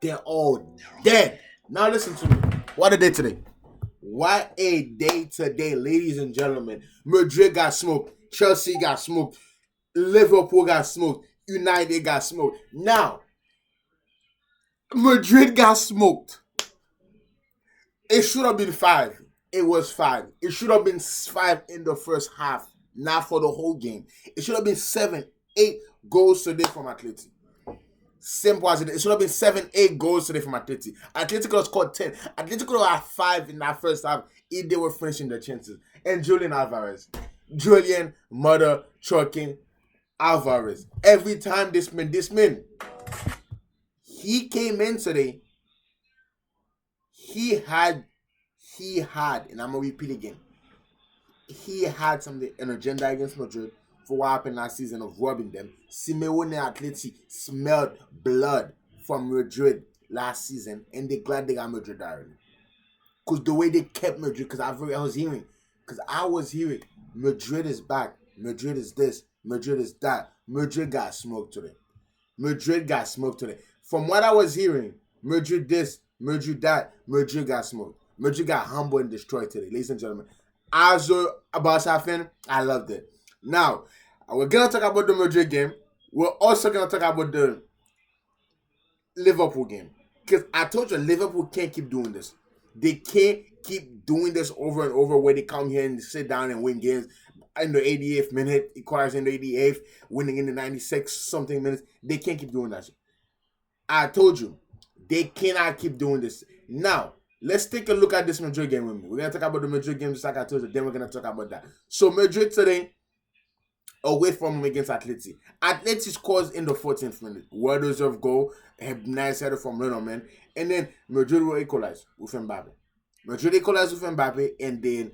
They're all dead. Now listen to me. What a day today. What a day today, ladies and gentlemen. Madrid got smoked. Chelsea got smoked. Liverpool got smoked. United got smoked. Now, Madrid got smoked. It should have been 5. It was 5. It should have been 5 in the first half, not for the whole game. It should have been 7, 8 goals today from Atleti. Simple as it is. It should have been 7, 8 goals today from Atleti. Atletico has scored 10. Atletico had 5 in that first half if they were finishing their chances. And Julian Alvarez. Julian Mother Trucking Alvarez. Every time this man, he came in today, he had, and I'm going to repeat again, he had something, an agenda against Madrid for what happened last season of robbing them. Simeone Atleti smelled blood from Madrid last season, and they're glad they got Madrid already. Because the way they kept Madrid, because I was hearing, Madrid is back, Madrid is this, Madrid is that. Madrid got smoked today. From what I was hearing, Madrid this, Madrid that, Madrid got smoked. Madrid got humbled and destroyed today, ladies and gentlemen. As a Barca fan, I loved it. Now, we're going to talk about the Madrid game. We're also going to talk about the Liverpool game. Because I told you, Liverpool can't keep doing this. They can't keep doing this over and over where they come here and sit down and win games in the 88th minute, equalize in the 88th, winning in the 96 something minutes. They can't keep doing that. I told you, they cannot keep doing this. Now, let's take a look at this Madrid game with me. We're going to talk about the Madrid game just like I told you. Then we're going to talk about that. So, Madrid today, away from him against Atleti. Atleti scores in the 14th minute. Well-deserved goal. A nice header from Leno, man. And then Madrid will equalize with Mbappe. And then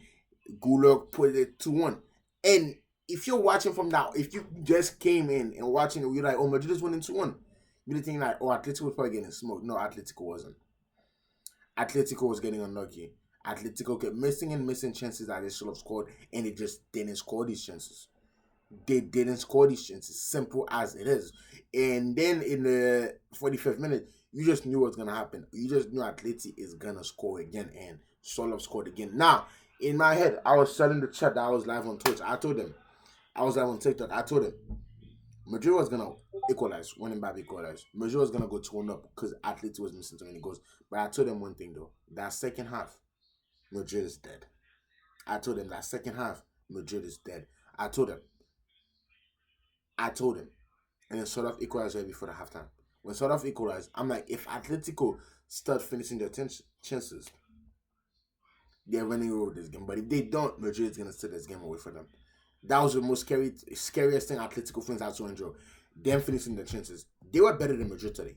Gulak put it 2-1. And if you're watching from now, if you just came in and watching it, you're like, oh, Madrid is winning 2-1. You're thinking like, oh, Atletico was probably getting smoked. No, Atletico wasn't. Atletico was getting unlucky. Atletico kept missing chances that they should have scored, and they just didn't score these chances. Simple as it is. And then in the 45th minute, you just knew what was going to happen. You just knew Atleti is going to score again, and Solov scored again. Now, in my head, I was telling the chat that I was live on Twitch. I told them. I was live on TikTok. I told them. Madrid was going to equalize when Mbappe equalized. Madrid was going to go 2-1 up because Atleti was missing too many goals. But I told them one thing, though. That second half, Madrid is dead. I told them that second half, Madrid is dead. I told them. And then sort of equalized right before the halftime. When sort of equalized, I'm like, if Atletico start finishing their chances, they're running over this game. But if they don't, Madrid is going to set this game away for them. That was the most scariest thing Atletico fans had to endure. Them finishing their chances. They were better than Madrid today.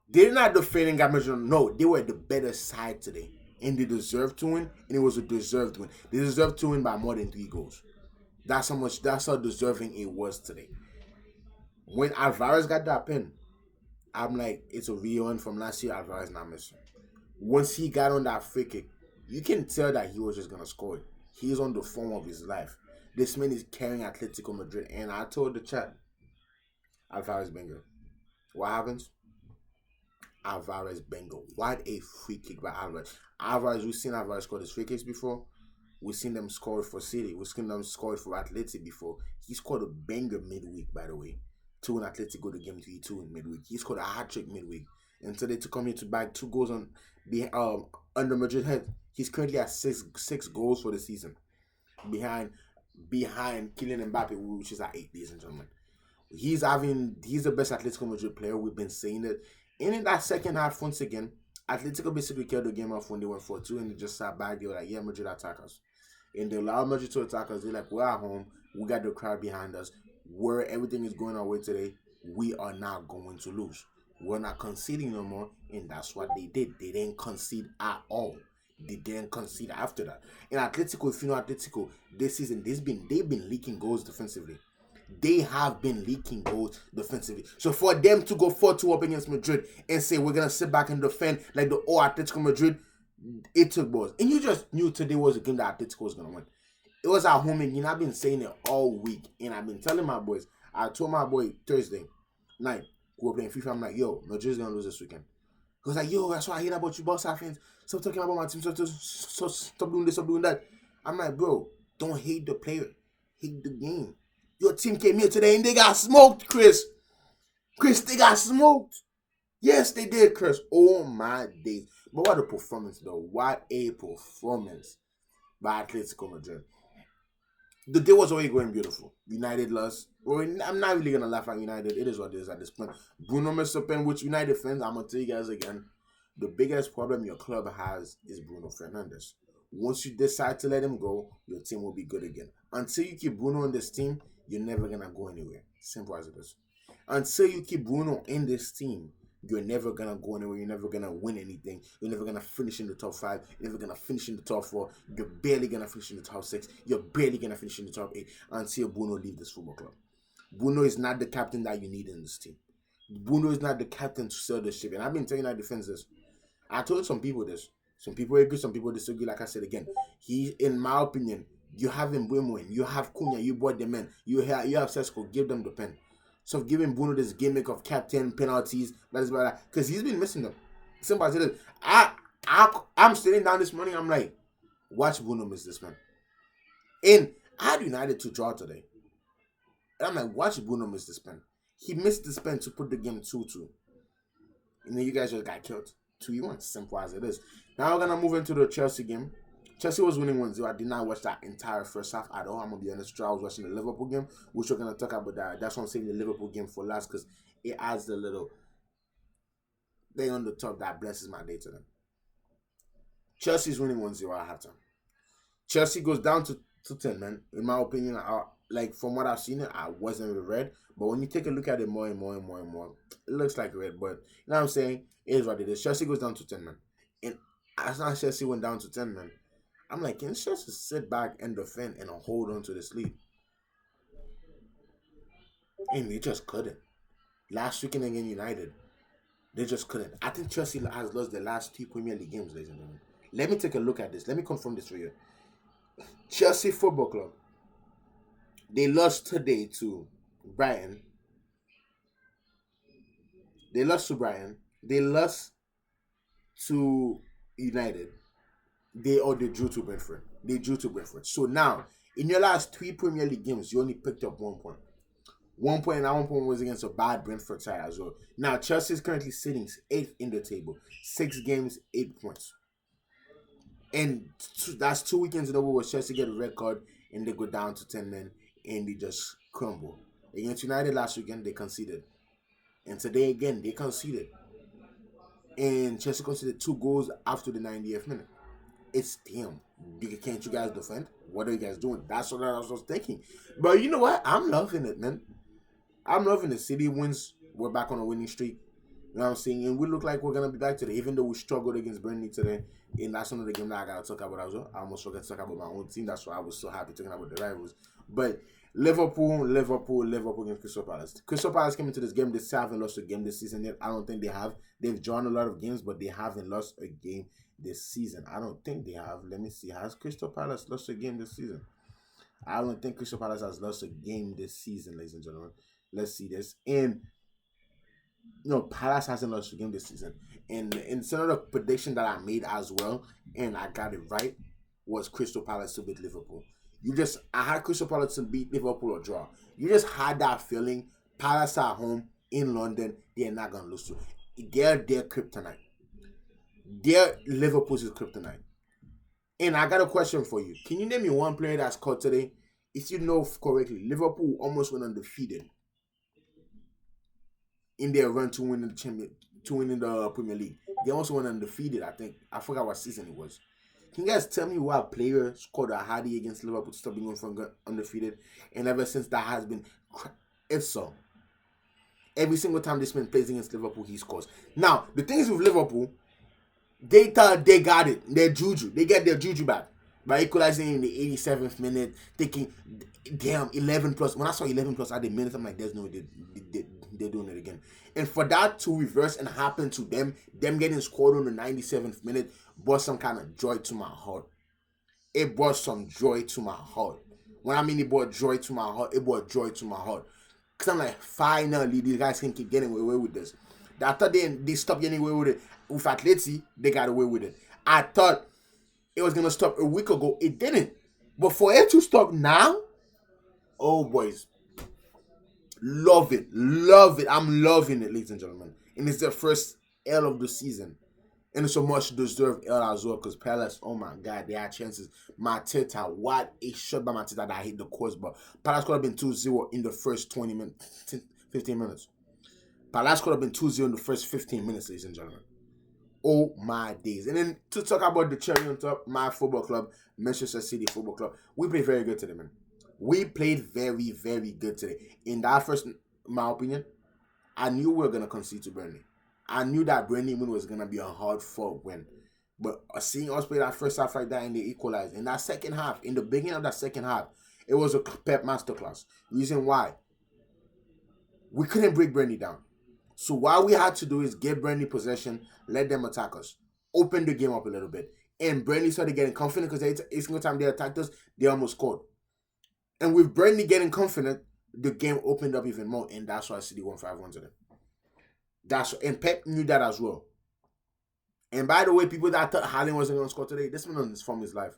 They didn't have the feeling got Madrid. No, they were the better side today. And they deserved to win. And it was a deserved win. They deserved to win by more than 3 goals. That's how deserving it was today. When Alvarez got that pin, I'm like, it's a reunion from last year. Alvarez not missing. Once he got on that free kick, you can tell that he was just going to score it. He's on the form of his life. This man is carrying Atletico Madrid. And I told the chat, Alvarez banger. What happens? Alvarez banger. What a free kick by Alvarez. We've seen Alvarez score his free kicks before. We've seen them score it for City. We've seen them score it for Atleti before. He scored a banger midweek, by the way. 2 in Atletico, the game 3-2 in midweek. He scored a hat-trick midweek. And today to come here to bag 2 goals under Madrid head. He's currently at 6 goals for the season. Behind Kylian Mbappe, which is at 8, ladies and gentlemen. He's the best Atletico Madrid player. We've been saying it. And in that second half, once again, Atletico basically killed the game off when they went 4-2 and they just sat back. They were like, yeah, Madrid attack us. And they allowed Madrid to attack us. They're like, we're at home. We got the crowd behind us. Where everything is going our way today, we are not going to lose. We're not conceding no more. And that's what they did. They didn't concede at all. They didn't concede after that. And Atletico, if you know Atletico, this season, they've been leaking goals defensively. They have been leaking goals defensively. So for them to go 4-2 up against Madrid and say we're going to sit back and defend like the old Atletico Madrid, it took balls. And you just knew today was a game that Atletico was going to win. It was at home again. I've been saying it all week, and I've been telling my boys. I told my boy Thursday night we were playing FIFA. I'm like, yo, Madrid's gonna lose this weekend. He was like, yo, that's what I hate about you, Barca fans. Stop talking about my team. Stop doing this. Stop doing that. I'm like, bro, don't hate the player. Hate the game. Your team came here today and they got smoked, Chris. Chris, they got smoked. Yes, they did, Chris. Oh my days. But what a performance, though. What a performance by Atletico Madrid. The day was already going beautiful. United lost. Well, I'm not really gonna laugh at United. It is what it is at this point. Bruno messed up, and which United fans, I'm gonna tell you guys again, the biggest problem your club has is Bruno Fernandes. Once you decide to let him go, your team will be good again. Until you keep Bruno in this team, you're never gonna go anywhere. Simple as it is. Until you keep Bruno in this team, you're never gonna go anywhere. You're never gonna win anything. You're never gonna finish in the top 5. You're never gonna finish in the top 4. You're barely gonna finish in the top 6. You're barely gonna finish in the top 8 until Bruno leaves this football club. Bruno is not the captain that you need in this team. Bruno is not the captain to sell the ship. And I've been telling our defense this. I told some people this. Some people agree, some people disagree. Like I said again, he, in my opinion, you have Mbeumo in, you have Cunha, you bought the men, you have Sesko, give them the pen. So giving Bruno this gimmick of captain, penalties, because he's been missing them. Simple as it is. I'm sitting down this morning, I'm like, watch Bruno miss this, man. And I had United to draw today. And I'm like, watch Bruno miss this pen. He missed this pen to put the game 2-2. And then you guys just got killed. 2-1. Simple as it is. Now we're going to move into the Chelsea game. Chelsea was winning 1-0. I did not watch that entire first half at all. I'm going to be honest. I was watching the Liverpool game, which we're going to talk about that. That's why I'm saying the Liverpool game for last, because it adds the little thing on the top that blesses my day to them. Chelsea's winning 1-0 at halftime. Chelsea goes down to 10, man. In my opinion, from what I've seen, I wasn't red. But when you take a look at it more and more, it looks like red. But you know what I'm saying? It is what it is. Chelsea goes down to 10, man. And as long as Chelsea went down to 10, man, I'm like, can Chelsea sit back and defend and hold on to this lead? And they just couldn't. Last weekend against United, they just couldn't. I think Chelsea has lost the last 2 Premier League games, ladies and gentlemen. Let me take a look at this. Let me confirm this for you. Chelsea Football Club, they lost today to Brighton. They lost to Brighton. They lost to United. They drew to Brentford. So now, in your last 3 Premier League games, you only picked up 1 point. 1 point, and that 1 point was against a bad Brentford side as well. Now, Chelsea is currently sitting 8th in the table. 6 games, 8 points. And that's 2 weekends in a row where Chelsea get a red card and they go down to 10 men and they just crumble. Against United last weekend, they conceded. And today again, they conceded. And Chelsea conceded 2 goals after the 90th minute. It's damn. Can't you guys defend? What are you guys doing? That's what I was thinking. But you know what? I'm loving it, man. I'm loving it. City wins. We're back on a winning streak. You know what I'm saying? And we look like we're going to be back today, even though we struggled against Burnley today. And that's one of the games that I got to talk about as well. I almost forgot to talk about my own team. That's why I was so happy talking about the rivals. But Liverpool against Crystal Palace. Crystal Palace came into this game. They still haven't lost a game this season yet. I don't think they have. They've drawn a lot of games, but they haven't lost a game this season. I don't think they have. Let me see. Has Crystal Palace lost a game this season? I don't think Crystal Palace has lost a game this season, ladies and gentlemen. Let's see this. And Palace hasn't lost a game this season. And some of the prediction that I made as well, and I got it right, was Crystal Palace to beat Liverpool. I had Crystal Palace to beat Liverpool or draw. You just had that feeling. Palace at home in London, they're not going to lose to. They're their kryptonite. They're Liverpool's kryptonite. And I got a question for you. Can you name me one player that scored today? If you know correctly, Liverpool almost went undefeated in their run to winning the Premier League. They also went undefeated, I think. I forgot what season it was. Can you guys tell me what player scored a hardy against Liverpool to stop being going from undefeated? And ever since that has been, if so, every single time this man plays against Liverpool, he scores. Now, the thing is with Liverpool, they thought they got it. Their juju. They get their juju back by equalizing in the 87th minute, thinking, damn, 11 plus. When I saw 11 plus at the minute, I'm like, there's no way they're doing it again. And for that to reverse and happen to them getting scored on the 97th minute brought some kind of joy to my heart. it brought some joy to my heart. When I mean it brought joy to my heart, it brought joy to my heart. Because I'm like, finally, these guys can keep getting away with this. I thought they stopped getting away with it. With Atleti, they got away with it. I thought it was going to stop a week ago. It didn't. But for it to stop now, oh, boys. Love it. Love it. I'm loving it, ladies and gentlemen. And it's the first L of the season. And it's a much deserved L as well because Palace, oh my God, they had chances. Mateta, what a shot by Mateta that hit the crossbar. Palace could have been 2-0 in the first 20 minutes, 15 minutes. Palace could have been 2-0 in the first 15 minutes, ladies and gentlemen. Oh my days. And then to talk about the cherry on top, my football club, Manchester City Football Club, we played very good today, man. We played very, very good today. In that first, in my opinion, I knew we were going to concede to Burnley. I knew that Burnley win was going to be a hard-fought win. But seeing us play that first half like that and they equalized. In that second half, in the beginning of that second half, it was a Pep masterclass. Reason why? We couldn't break Burnley down. So what we had to do is get Burnley possession, let them attack us, open the game up a little bit. And Burnley started getting confident because every single time they attacked us, they almost scored. And with Burnley getting confident, the game opened up even more. And that's why City won 5-1 today. And Pep knew that as well. And by the way, people that thought Haaland wasn't going to score today, this man on his form his life.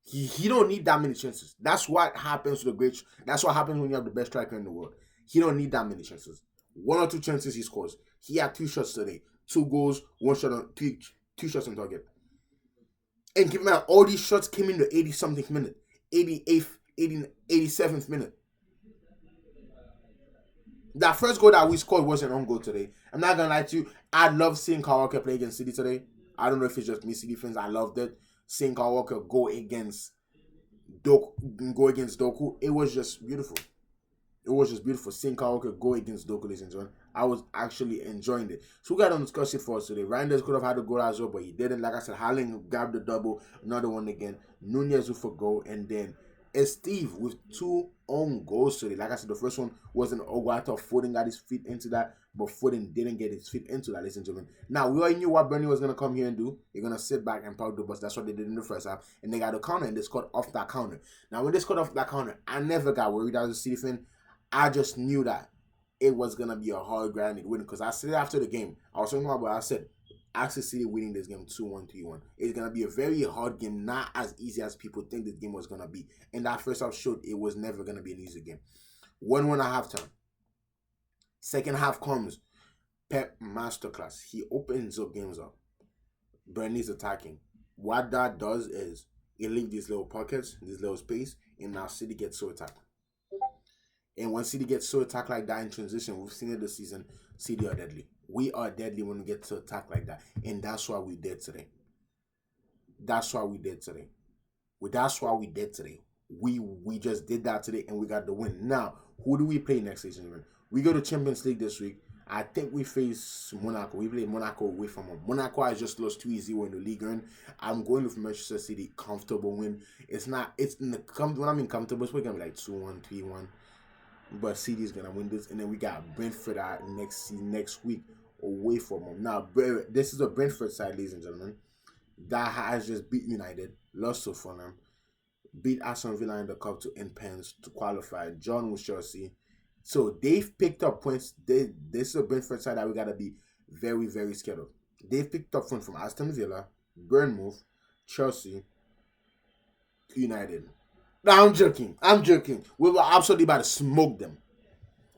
He don't need that many chances. That's what happens to the great. That's what happens when you have the best striker in the world. He don't need that many chances. 1 or 2 chances he scores. He had 2 shots today. 2 goals, 1 shot on 2 shots on target. And keep in mind, all these shots came in the 80-something minute. 88th, 87th minute. That first goal that we scored wasn't on goal today. I'm not going to lie to you. I love seeing Kyle Walker play against City today. I don't know if it's just me, City fans. I loved it. Seeing Kyle Walker go against Doku. It was just beautiful. It was just beautiful. Seeing Kyle Walker go against Doku, ladies and gentlemen. I was actually enjoying it. So we got to discuss it for us today. Reinders could have had a goal as well, but he didn't. Like I said, Haaland grabbed the double. Another one again. Nunez with a goal. And then Steve with 2 own goals today. Like I said, the first one wasn't I thought Foden got his feet into that, but Foden didn't get his feet into that, ladies and gentlemen. Now, we already knew what Burnley was going to come here and do. They're going to sit back and pound the bus. That's what they did in the first half. And they got a counter, and they scored off that counter. Now, when they scored off that counter, I never got worried as a City fan. I just knew that it was going to be a hard grounded win because I said it after the game. I was talking about what I said. I see City winning this game 2-1, 3-1. It's going to be a very hard game, not as easy as people think this game was going to be. And that first half showed it was never going to be an easy game. 1-1 at halftime. Second half comes. Pep masterclass. He opens up games up. Burnley's attacking. What that does is it leaves these little pockets, this little space, and now City gets so attacked. And when City gets so attacked like that in transition, we've seen it this season, City are deadly. We are deadly when we get to attack like that. And that's what we did today. That's what we did today. We just did that today and we got the win. Now, who do we play next season? We go to Champions League this week. I think we face Monaco. We play Monaco away from home. Monaco has just lost 2-0 in the league. I'm going with Manchester City. Comfortable win. When I mean comfortable, it's going to be like 2-1, 3-1. But City's going to win this. And then we got Brentford next week away from home. Now, this is a Brentford side, ladies and gentlemen, that has just beat United, lost to Fulham, beat Aston Villa in the cup to end pens to qualify, John with Chelsea. So they've picked up points. This is a Brentford side that we got to be very, very scared of. They've picked up points from Aston Villa, Bournemouth, Chelsea, United. No, I'm joking. We were absolutely about to smoke them.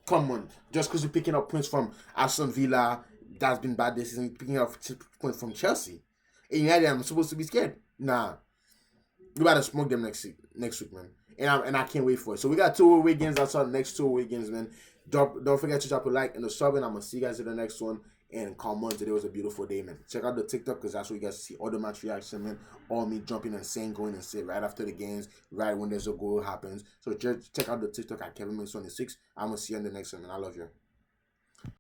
Come on. Just because you're picking up points from Aston Villa, that's been bad this season, picking up points from Chelsea. And United, I'm supposed to be scared. Nah. We about to smoke them next week, man. And I can't wait for it. So we got 2 away games. That's our next 2 away games, man. Don't forget to drop a like and a sub, and I'm going to see you guys in the next one. And come on, today was a beautiful day, man. Check out the TikTok because that's where you guys see all the match reaction, man. All me jumping and saying, going and say right after the games, right when there's a goal happens. So just check out the TikTok at Kevin 26. I'm going to see you in the next one, man. I love you.